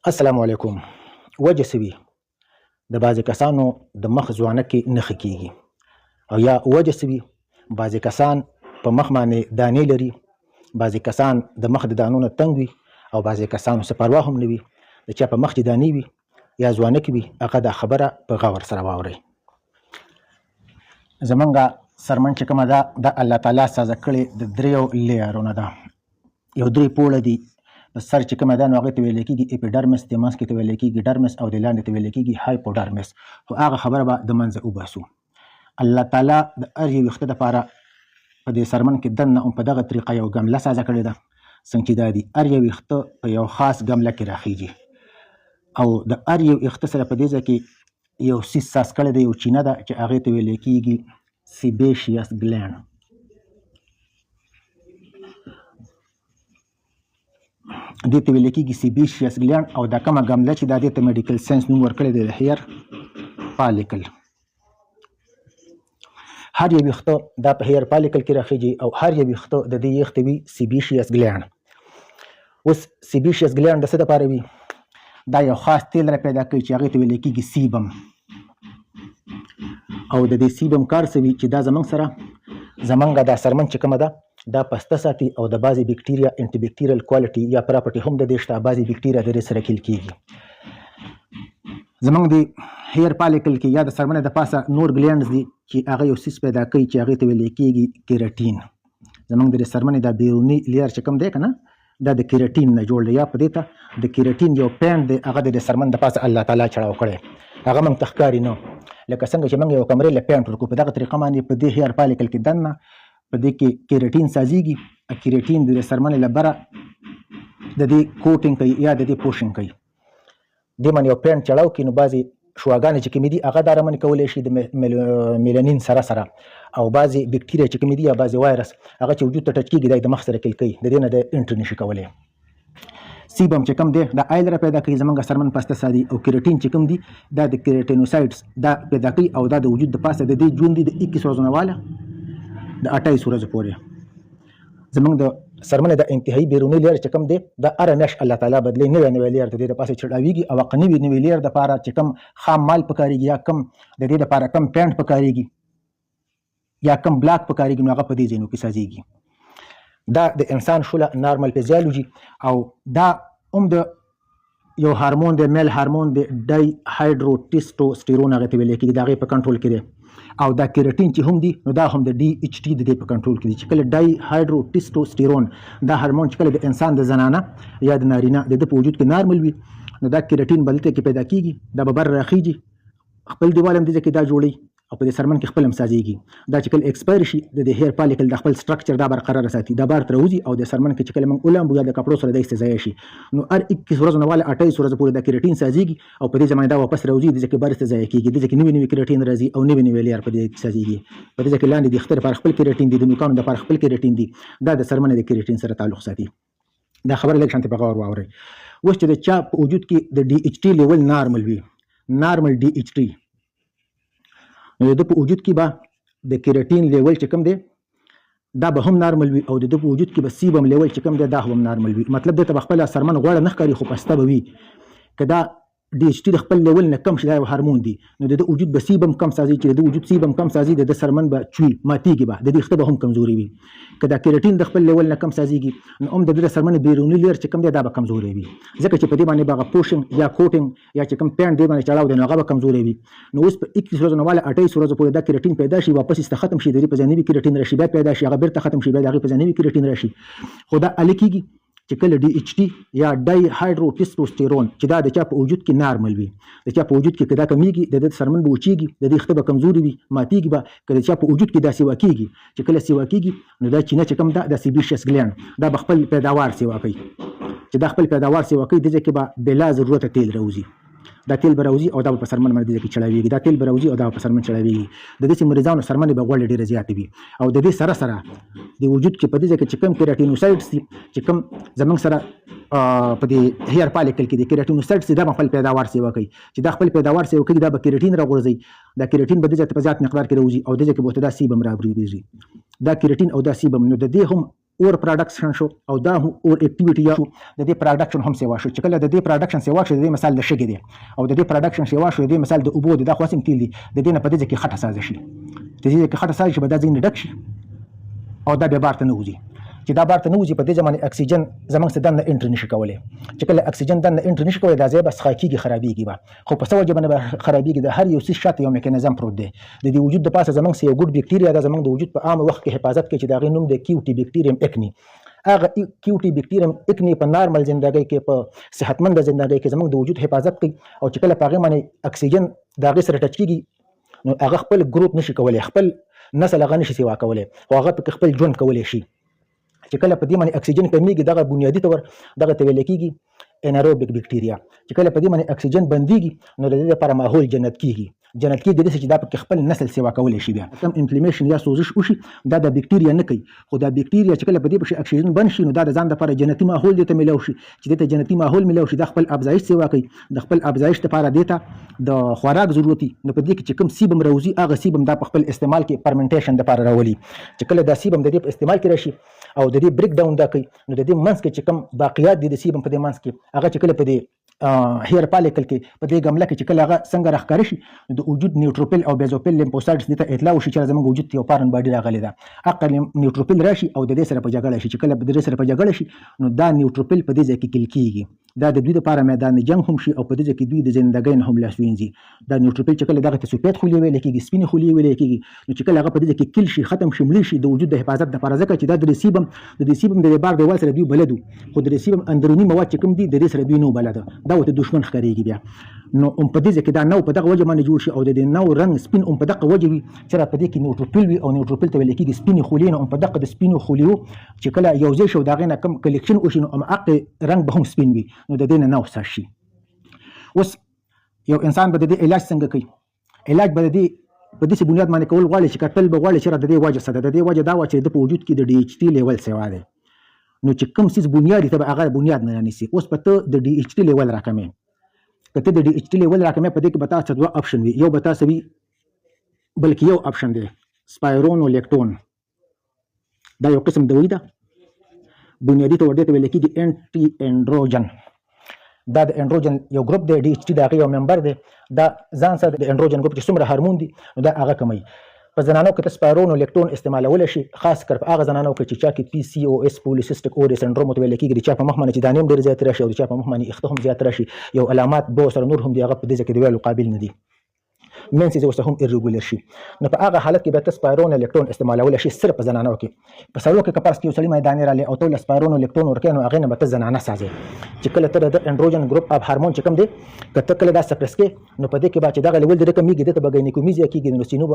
السلام علیکم. وجه څه وي؟ د بعضې کسانو د مخ ځوانکې نښې کېږي او یا وجه څه وي؟ بعضې کسان په مخ باندې دانې لري، بعضې کسان د مخ د دانو نه تنګ وي او بعضې کسانو څه پروا هم نه وي. د چا په مخ چې دانې وي یا ځوانکې وي هغه دا خبره په غور سره واورئ. زمونږ سرمن چې کومه ده د الله تعالی سازه کړې د دریو لیرونه ده. یو درې پوړه دي. په سر چې کومه ده نو هغې ته ویلی کېږي اپیډرمس، د منځ کې ته ویلی کېږي ډرمس او د لاندې ته ویلی کېږي هایپوډرمس. خو هغه خبره به د منځه وباسو. الله تعالی د هر یو ویښته دپاره په دې سرمن کې دننه هم په دغه طریقه یو ګمله سازه کړې ده. څنګه چې دا دي هر یو ویښته په یو خاص ګمله کې راخیږي او د هر یو ویښته سره په دې ځای کې یو څیز ساز کړی دی، یو چینه ده چې هغې ته ویلی کېږي سیبیشیس ګلینډ. دې ته ویل کېږي سیبیشیس ګلینډ او دا کومه ګمله چې دا دې ته میډیکل ساینس نوم ورکړی دی د هیر پالیکل. هر یو ویښته دا په هیر پالیکل کې راخیږي او هر یو ویښته د دې یخ ته وي سیبیشیس ګلینډ. اوس سیبیشیس ګلینډ د څه دپاره وي؟ دا یو خاص تیل را پیدا کوي چې هغې ته ویل کېږي سیبم. او د دې سیبم کار څه وي چې دا زموږ سره زمونږ دا سرمن چې کومه ده دا پسته ساتي او د بعضې بکټیریا انټي بکټیریل کوالټي یا پراپرټي هم د دې شته. بعضې بکټیریا د دې سره کیل کېږي. زمونږ د هیر پالیکل کې یا د سرمنې د پاسه نور ګلینډز دي چې هغه یو څیز پیدا کوي چې هغې ته ویلی کېږي کیراټین. زمونږ د سرمنې دا بیروني لیر چې کوم دی که نه دا د کیراټین نه جوړ دی یا په دې ته د کیراټین یو پینټ دی هغه د سرمن د پاسه الله تعالی چړاو کړی. هغه موږ ته ښکاري نه لکه څنګه چې موږ یو کمرې له پینټ ورکړو په دغه طریقه باندې په دې هیر پالیکل کې دننه په دې کې کیراټین سازیږي. کیراټین د سرمنې له بره د دې کوټینګ کوي یا د دې پوشنګ کوي. دې باندې یو پینټ چړاو کړي نو بعضې شواګانې چې کومې دي هغه دا رمنې کولی شي د میلانین سره سره او بعضې بکټیریا چې کومې دي یا بعضې وایرس هغه چې وجود ته ټچ کېږي دا یې د مخ سره کیل کوي، د دې نه د انټر نشي کولی. سیبم چې کوم دی دا آیل را پیدا کوي زمونږ سرمن پسته سادي او کیراټین چې کوم دي دا د کیراټینوسایډز دا پیدا کوي او دا د وجود د پاسه د دې ژوند دي د 21 ورځو نه واله د 28 ورځو پورې. زمونږ د سرمنې د انتهایی بیروني لیر چې کوم دی دا هره میاشت الله تعالی بدلوي. نوی لیر د دې دپاسه چړاویږي او هغه نوي لیر دپاره چې کوم خام مال پکارېږي یا کوم د دې دپاره کم پینټ پکارېږي یا کم بلاک پکارېږي نو هغه په دې ځایونو کې سازیږي. دا د انسان شوله نارمل فیزیالوجي او دا هم د یو هارمون دی، میل هارمون دی، ډای هایډرو ټیسټوسټیرون هغې ته ویلی کېږي، د هغې په کنټرول کې دی. او دا کیراټین چې هم دی نو دا هم د ډي ایچ ټي د دې په کنټرول کې دی چې کله ډای هایډرو ټیسټوسټیرون دا هارمون چې کله د انسان د زنانه یا د نارینه د ده په وجود کې نارمل وي نو دا کیراټین به دلته کې پیدا کېږي، دا به بر راخیږي، خپل دیوال هم دې کې دا جوړوي او په دې سرمن کې خپل هم سازیږي. دا چې کله ایکسپایر شي د هیر پالیکل د خپل سټرکچر دا برقرار ساتي، دا بار تر وځي او د سرمن کې چې کله موږ ولامبو یا د کپړو سره دی ضایع شي نو هر 21 ورځو نه واله 28 ورځو پورې دا کیراټین سازیږي او په دې زمانه دا واپس راوځي د ځکه بار ته ضایع کېږي، د ځکه نوي کیراټین راځي او نوي لیر په دې کې سازیږي. په دې ځکه لاندې د اختر پر خپل کیراټین دي، د نوکانو د پر خپل کیراټین دي، دا د سرمن د کیراټین سره تعلق ساتي. دا خبره لږ شانتي په غور واورئ. اوس چې د چا په وجود کې د ډي ایچ ټي لیول نارمل وي، نارمل ډي ایچ ټي نو د په وجود کې به د کیراټین لیول چې کوم دی دا به هم نارمل وي او د په وجود کې به سیبم لیول چې کوم دی دا هم نارمل وي. مطلب دې ته به خپل سرمن غوړه نه ښکاري خو پسته به وي. که دا ډي ایچ ټي د خپل لیول نه کم شي دا یو هارمون دی نو د وجود به سیبم کم سازي، چې د وجود سیبم کم سازي د سرمن به چوي ماتېږي، به د دې اخته به هم کمزوري وي. که دا کیراټین د خپل لیول نه کم سازيږي نو هم د سرمن بیرونی لیر چې کوم دی دا به کمزوري وي، ځکه چې په دې باندې به پوشنګ یا کوټینګ یا چې کوم پینټ دی باندې چړاو دی نو هغه به کمزوري وي. نو اوس په 21 ورځو نه واله 28 ورځو پورې دا کیراټین پیدا شي، واپس است ختم شي، د دې په ځای نوي کیراټین راشي، بیا پیدا شي، هغه بیرته ختم شي، بیا د هغې په ځای نوي کیراټین راشي. خو دا الیکېږي چې کله ډي ایچ ټي یا ډای هایډرو ټیسټوسټیرون چې دا د چا په وجود کې نارمل وي، د چا په وجود کې کدا کمیږي د دې سرمن به وچیږي، د دې خته به کمزوري وي، ماتېږي به. کله چا په وجود کې دا سیوا کېږي چې کله سیوا کېږي نو دا چینه چې کوم ده د سیبیشیس ګلینډ دا به خپل پیداوار سیوا کوي. چې دا خپل پیداوار سیوا کوي د ځکه به بلا ضرورت تیل راوځي، دا تیل به راوځي او دا په سرمن باندې کې چړاویږي، دا تیل به راوځي او دا په سرمن چړاویږي. د دې مریضانو سرمن به غوړ ډېره زیاتې وي او د دې سره سره د وجود کې په دې ځای کې چې کوم کیراټینوسایډز دي چې کوم زمونږ سره په دې هیر پالیکل کې د کیراټینوسایډز دا خپل پیداوار سیوا کوي. چې دا خپل پیداوار سیوا کوي دا به کیراټین راغورځي، دا کیراټین به د ځای په زیات مقدار کې راوځي او د ځای کې به دا سیبم راوړي. دا کیراټین او دا سیبم نو د دې هم اور پروډکشن شو او دا اور اکټیویټي شو د دې پروډکشن هم سیوا شو چې کله د دې پروډکشن سیوا شو د دې مثال د شګې دی او د دې پروډکشن سیوا شو د دې مثال د اوبو د خواسم تیل دی د دې نه په دې کې خټه ساز شي د دې کې خټه ساز شي به دا ځین ډک شي او دا به بار ته نه وځي چې دا بار ته نه وځي په دې ځمانه اکسیجن زمونږ څخه دنه انټر نشي کولای چې کله اکسیجن دنه انټر نشي کولای دا ځای بس خاکیږي خرابېږي به خو په څه وجه باندې خرابېږي د هر یو څه شاته یو میکانیزم پروت دی د دې وجود د پاسه زمونږ یو ګډ بکټیریا دا زمونږ د وجود په عام وخت کې حفاظت کوي چې دا غي نوم د کیوټي بکټیریم اکنی هغه کیوټي بکټیریم اکنی په نارمل ژوندۍ کې په صحتمند ژوندۍ کې زمونږ د وجود حفاظت کوي او چې کله په هغه باندې اکسیجن دا غي سره ټچ کیږي نو هغه خپل ګروپ نشي کولای خپل نسل هغه نشي سیوا کولای او هغه په خپل ژوند کولای شي چې کله په دې باندې اکسیجن کمیږي دغه بنیادی تور دغه ته ویل کېږي اناروبیک بکټیریا چې کله په دې باندې اکسیجن بنديږي نو د دې لپاره ماحول جنت کیږي د چې دا په خپل نسل سیوا کولای شي بیا کم انفلیمیشن یا سوزش وشي دا د بکټیریا نه کوي خو دا بکټیریا چې کله په دې بشي اکسیجن بند شي نو دا د ځان لپاره جنتی ماحول دې ته ملو شي چې د جنتی ماحول ملو شي د خپل افزایش سیوا کوي د خپل افزایش لپاره دیته د خوراک ضرورتي نو په دې کې چې کوم سیبم روزي هغه سیبم دا په خپل استعمال کې فرمنټیشن لپاره راولي چې کله دا سیبم د دې په استعمال کې راشي او د دې بریک ډاون دا کوي نو د دې منځ کې چې کوم باقیات دي د سیبم په دې منځ کې هغه چې کله په دې هیر پالیکل کې په دې ګمله کې چې کله هغه څنګه راښکاره شي د وجود نیوټروفیل او بیزوفیل لیمفوسایټس دې ته اطلاع وشي چې زموږ وجود یو فارن باډي راغلی ده عقل نیوټروفیل راشي او د دې سره په جګړه شي چې کله د دې سره په جګړه شي نو دا نیوټروفیل په دې ځای کې کل کیږي دا د دوی لپاره میدان جنگ هم شي او په دې ځای کې دوی د ژوندۍ نه هم لاس وینځي دا نیوټروفیل چې کله دغه ته سپید خولي ویل کېږي سپینې خولي ویل کېږي نو چې کله هغه په دې ځای کې کل شي ختم شي مړ شي د وجود د حفاظت لپاره ځکه چې دا د ریسیبم د بار دیوال سره دوی بلدو خو د ریسیبم اندرونی مواد چې کوم دي د دې سره دوی نو بلد دا وته دشمن ښکارېږي بیا نو په دې ځای کې دا نو په دغه وجه باندې جوړ شي او د دې نو رنګ سپین په دغه وجه وي چې په دې کې نیوټروفیل وي او نیوټروفیل ته ویل کېږي سپینې خولي نه په دغه د سپینو خوليو چې کله یو ځای شو دا غي نه کم کلیکشن وشي نو هغه رنګ به هم سپین وي نو د دې نه نو شي اوس یو انسان به د دې علاج څنګه کوي علاج به د دې په دې بنیاد باندې کول غواړي چې کتل به غواړي چې د دې وجه سره د دې وجه دا و چې د په وجود کې د ډي ایچ ټي لیول سیوا دی نو چې کوم څه بنیادی ته هغه بنیاد نه رانیسي اوس په ته د ډي ایچ ټي لیول راکمې کته د ډي ایچ ټي لیول راکمې په دې کې بتا څه دوه اپشن وي یو بتا سوي بلکې یو اپشن دی سپایرونولیکټون دا یو قسم دوی ده بنیادی ته ورته ویل کېږي انټي انډروجن دا د انډروجن یو ګروپ دی ډي ایچ ټي دا یو ممبر دی دا ځان سره د انډروجن ګروپ چې څومره هورمون دي نو دا هغه کموي په زنانو کې سپایرونولیکټون استعمالول شي خاص کر په هغه زنانو کې چې چا کې پی سی او اس پولیسیسټک اوری سندروم ته ویل کېږي چې په مخ باندې چې دانیم ډېر زیات راشي او چې په مخ باندې اخته هم زیات راشي یو علامات به سره نور هم دی هغه په دې کې دی ویلو قابل نه دي منسز اوس هم ایرګولر شي نو په هغه حالت کې به سپایرونولیکټون استعمالول شي صرف په زنانو کې په سړو کې کپارس کې وسلې میدان را لې او ته سپایرونولیکټون ورکې نو هغه نه به زنانه سازي چې کله تر د انډروجن ګروپ اف هورمون چې کوم دی کته کله دا سپریس کې نو په دې کې به چې دغه لیول د کمیږي د بګینیکومیزیا کېږي نو سینو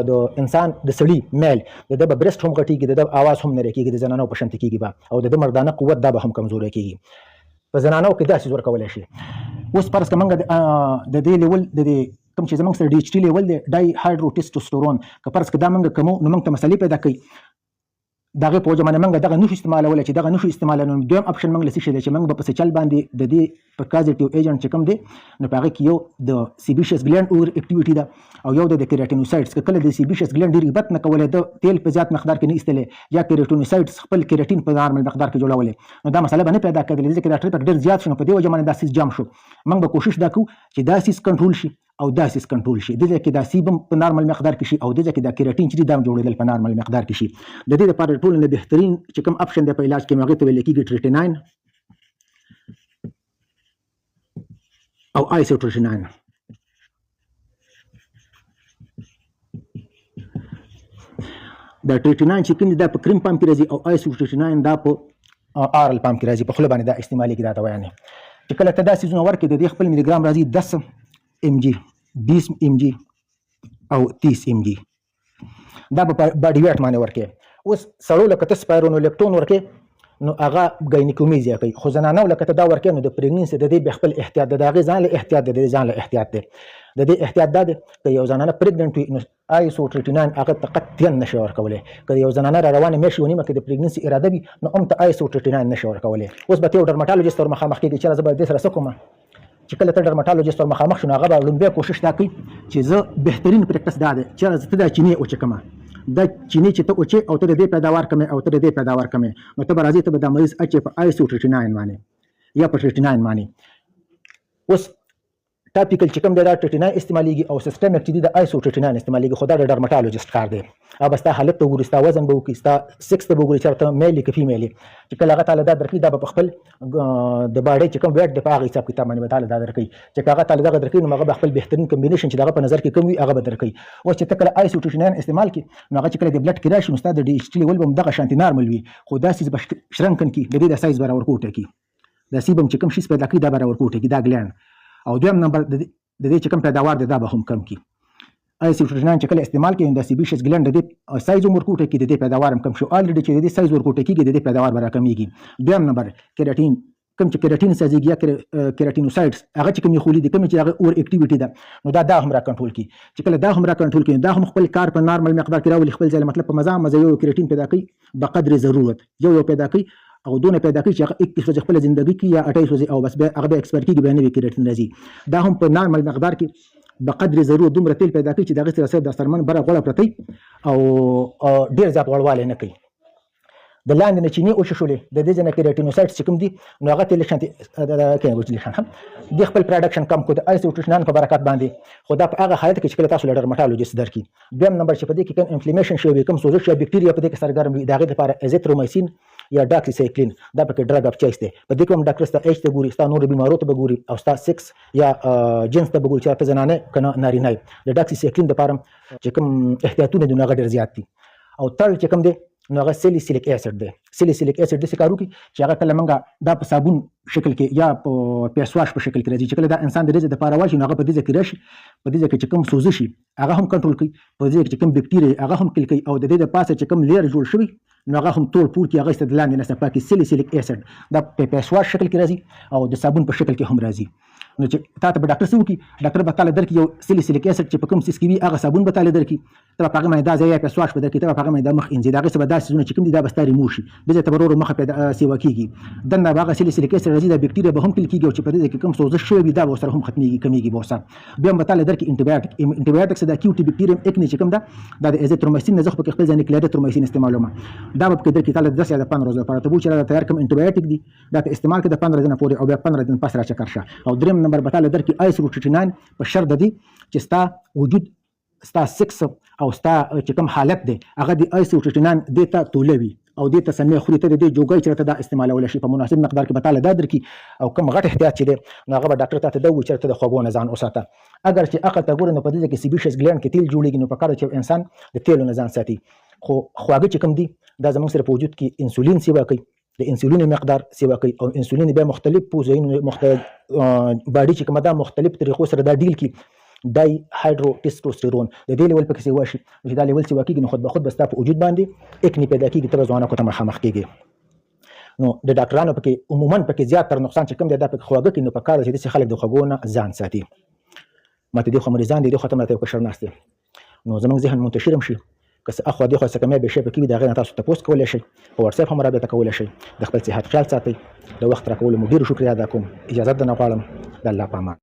د انسان د سړي میل د برست هم غټیږي د اواز هم نه کېږي د زنانو په شنت کېږي او د مردانه قوت دا به هم کمزوري کېږي په زنانو کې دا څه ور کولای شي اوس پرس کومه د دې لیول د کوم چې زمونږ سره ډي ایچ ټي لیول دی ډای هایډرو ټیسټوسترون که فرض کړه دا موږ کومو نو موږ ته مسلې پیدا کوي دغه په وجه باندې موږ دغه نشو استعمالول چې دغه نشو استعمالول نو دویم اپشن موږ لسی شي چې موږ په چل باندې د دې په کازټیو ایجنټ چې کوم دی نو په هغه کې یو د سیبیشس ګلینډ اور اکټیویټي ده او یو د کیراتینوسایټس کله د سیبیشس ګلینډ ډیر غبط نه کولای د تیل په زیات مقدار کې نه ایستلې یا کیراتینوسایټس خپل کیراتین په نارمل مقدار کې جوړولې نو دا مسله باندې پیدا کېدل چې کیراتین ډیر زیات شنو په دې وجه باندې دا سیس جام شو موږ به کوشش دا کوو چې دا سیس کنټرول شي او دا سیس کنټرول شي د دې کې دا سیبم په نارمل مقدار کې شي او د دې کې دا کیراتین چې دا جوړېدل په نارمل مقدار کې شي د دې لپاره ټول نه بهترین چې کوم اپشن دی په علاج کې هغه ته ویل کېږي ټریټیناین او آیسوټریټیناین دا ټریټیناین چې کوم دا په کریم پامپ کې راځي او آیسوټریټیناین دا په آرل پامپ کې راځي په خله باندې دا استعمالي کې دا دوا نه چې کله ته دا سيزونه ورکې د دې خپل ملي ګرام راځي 10 ام جی 20 ام جی او 30 ام جی دا په باډي ویټ باندې ورکې اوس سړو لکه سپایرونولیکټون ورکې نو هغه ګاینیکومیزیا کوي خو زنانو لکه دا ورکې نو د پریګننسي د دې خپل احتیاط د هغه ځان له احتیاط د ځان له احتیاط دی د دې احتیاط دا دی چې یو زنانه پریګننټ وي نو آیسوټریټیناین هغه تقطعا نشي ورکولای که یو زنانه را روانه میشي ونیمه کې د پریګننسي اراده وي نو هم ته آیسوټریټیناین نشي ورکولای اوس به یو ډرماټالوجیست ور مخامخ کېږي چې زه به دې سره څه کوم چې کله ته ډرماټالوجیست ور مخامخ شونه هغه به لومبه کوشش دا کوي چې زه بهترین پریکټس دا ده چې زه ته دا چینه او چکمه دا چینی چې ته اوچې او ته د دې پیداوار کمې او ته د دې پیداوار کمې نو ته به راځې ته به دا مریض اچې په آیسوټریټیناین باندې یا په ټریټیناین باندې. اوس ټاپیکل چې کوم دی دا ټریټیناین استعمالیږي او سیسټمیک چې دی د آیسوټریټیناین استعمالیږي خو دا د ډرمټالوجسټ کار دی. هغه ستا حالت ته وګوري، ستا وزن به وکړي، ستا سکس ته به وګوري چې چېرته میل یې که فیمیل یې. چې کله هغه تاله دا درکوي دا به په خپل د باډۍ چې کوم ویټ دی په هغه حساب کتاب باندې به تاله دا درکوي. چې که هغه تاله دغه درکوي نو هغه به خپل بهترین کمبینیشن چې د هغه په نظر کې کوم وي هغه به درکوي. اوس چې ته کله آیسوټریټیناین استعمال کړي نو هغه چې کله د بلډ کې راشي نو ستا د ډي ایچ ټي لیول به دغه شانتې نارمل وي، خو دا سیز به شرنکن کړي، د دې د سایز به راورکوټه کړي، د سیبم چې کوم شیز پیدا کړي دا به راورکوټه کړي، دا ګلینډ. او دویم نمبر د دې چې کوم پیداوار دی دا به هم کم کړي. آیسوټریټیناین چې کله استعمال کوي د سیبیشس ګلینډ د دې سایز هم ورکوټه کړي، د دې پیداوار هم کم شو. الریډي چې د دې سایز ورکوټه کېږي د دې پیداوار به راکمیږي. دویم نمبر کیراټین، کوم چې کیراټین سازیږي یا کیراټینوسایډز هغه چې کوم خولي دي کوم چې هغه اور اکټیویټي ده نو دا هم را کنټرول کړي. چې کله دا هم را کنټرول کړي دا هم خپل کار په نارمل مقدار کې راولي خپل ځای، مطلب په مزه یو کیراټین پیدا کوي بقدر ضرورت، یو پیدا کوي او دونه پیدا کوي چې هغه 21 ورځې خپل ژوندۍ کې یا 28 ورځې او بس هغه به ایکسپایر کېږي بیا نوی کیراټین راځي. دا هم په نارمل مقدار کې بقدر ضرورت دومره تیل پیدا کوي چې د هغې سره د سرمن بره غوړه پرتی او ډېر زیات غوړوالی نه کوي. د لاندې نه چینی وشولې د دې ځای نه کیراټینوسایډز چې کوم دي نو هغه تیل شانتې د خپل پروډکشن کم کړو د آیسوټریټیناین په برکت باندې. خو دا په هغه حالت کې چې کله تاسو له ډرمټالوجسټ درکړي. دویم نمبر چې په دې کې کوم انفلیمیشن شوی وي، کوم سوزش یا بکټیریا په دې کې سرګرم وي، د هغې لپاره ایزیترومایسین یا ډاکسیسایکلین دا پکې ډرګ اف چویس دی. په دې کې هم ډاکټر ستا ایج ته ګوري، ستا نورو بیمارو ته به ګوري او ستا سکس یا جنس ته به ګوري چې ته زنانه که نه نارینه یې. د ډاکسیسایکلین دپاره چې کوم احتیاطونه دي نو هغه ډېر زیات دي. او تړ چې کوم دی نو هغه سیلیسیلیک اسید دی. سیلیسیلیک اسید داسې کار وکړي چې هغه کله موږ دا په صابون شکل کې یا په فیس واش په شکل کې راځي چې کله دا انسان د ډزې دپاره واشي نو هغه په دې ځای کې راشي، په دې ځای کې چې کوم سوزش شي هغه هم کنټرول کوي، په دې ځای کې چې کوم بکټیریا هغه هم کل کوي او د دې د پاسه چې کوم لیر جوړ شوي نو هغه هم ټول پور کې هغه ایسته د لاندې نه صفا کړي. سیلیسیلیک اسید دا په فیس واش شکل کې راځي او د صابون په شکل کې هم راځي. نو چې تا ته به ډاکټر څه وکړي، ډاکټر به تاله درکړي یو سیلیسیلیک اسید چې په کوم څیز کې وي هغه صابون به تاله درکړي، ته به په هغه باندې دا ځای یا فیس واش به درکړي، ته به په هغه باندې دا مخ انځي، د هغې څه به دا څیزونه چې کوم دي دا به ستا ریموو شي، دې ځای ته به ورو ورو مخه پیدا سیوا کېږي. دننه به هغه سیلیسیلیک اسید راځي، دا بکټیریا به هم کل کېږي او چې په دې ځای کې کوم سوزش شوی وي دا به ورسره هم ختمېږي کمېږي به ورسره. بیا هم به تاله درکړي انټيبیاټکس د اکیوټي بکټیریم اکني چې کوم ده دا د ایزیترومایسین نه زه خو پکې خپل ځای نه کلیریترومایسین استعمالوم، دا به پکې درکړي تاله 10 یا 15 ورځې لپاره. ته به چې دا تیار کوم انټيبیاټک دي دا ته استعمال کړه د 15 ورځې پورې او بیا 15 ورځې پس را چکر شه. او دریم نمبر به تاله درکړي آیسوټریټیناین په شرط د دې چې ستا وجود ستا سکس او ستا چې کوم حالت دی هغه د آیسوټریټیناین دې ته تولوي او دې ته سمې خوري، ته د دې جوګۍ چې ته دا استعمالولی شي په مناسب مقدار کې به تاله دا درکړي. او کوم غټ احتیاط چې دی نو هغه به ډاکټر ته دا ووایي چې ته د خوږو نه ځان وساته. اگر چې عقل ته ګورې نو په دې ځای کې سیبیشس ګلینډ کې تیل جوړېږي نو په کار چې انسان د تیلو نه ځان ساتي. خو خواږه چې کوم دي دا زموږ سره په وجود کې انسولین سیوا کوي، د انسولین مقدار سیوا کوي او انسولین بیا مختلف پوزینو باډي چې کومه دا مختلف طریقو سره دا ډیل کړي. دای هایدرو ټیسټوسټیرون د دې لیول پکې سیوا شي چې دا لیول سیوا کېږي نو خود به خود به ستا په وجود باندې اکني پیدا کېږي، ته به ځوانکو ته مخامخ کېږي. نو د ډاکټرانو پکې عموما پکې زیات تر نقصان چې کوم دی دا پکې خواږه کوي، نو په کار ده چې داسې خلک د خوږو نه ځان ساتي. ماته دې خو مریضان دي، دې خوا ته ماته یو کشر ناست دی نو زموږ ذهن منتشر هم شي، که څه اخوا دېخوا څه کمی بې شی پکې وي د هغې نه تاسو تپوس کولی شئ، په وټساپ هم رابطه کولی شئ. د خپل صحت خیال ساتئ. د وخت راکولو مو ډېر شکریه ادا کوم. اجازت درنه غواړم. د الله په امان.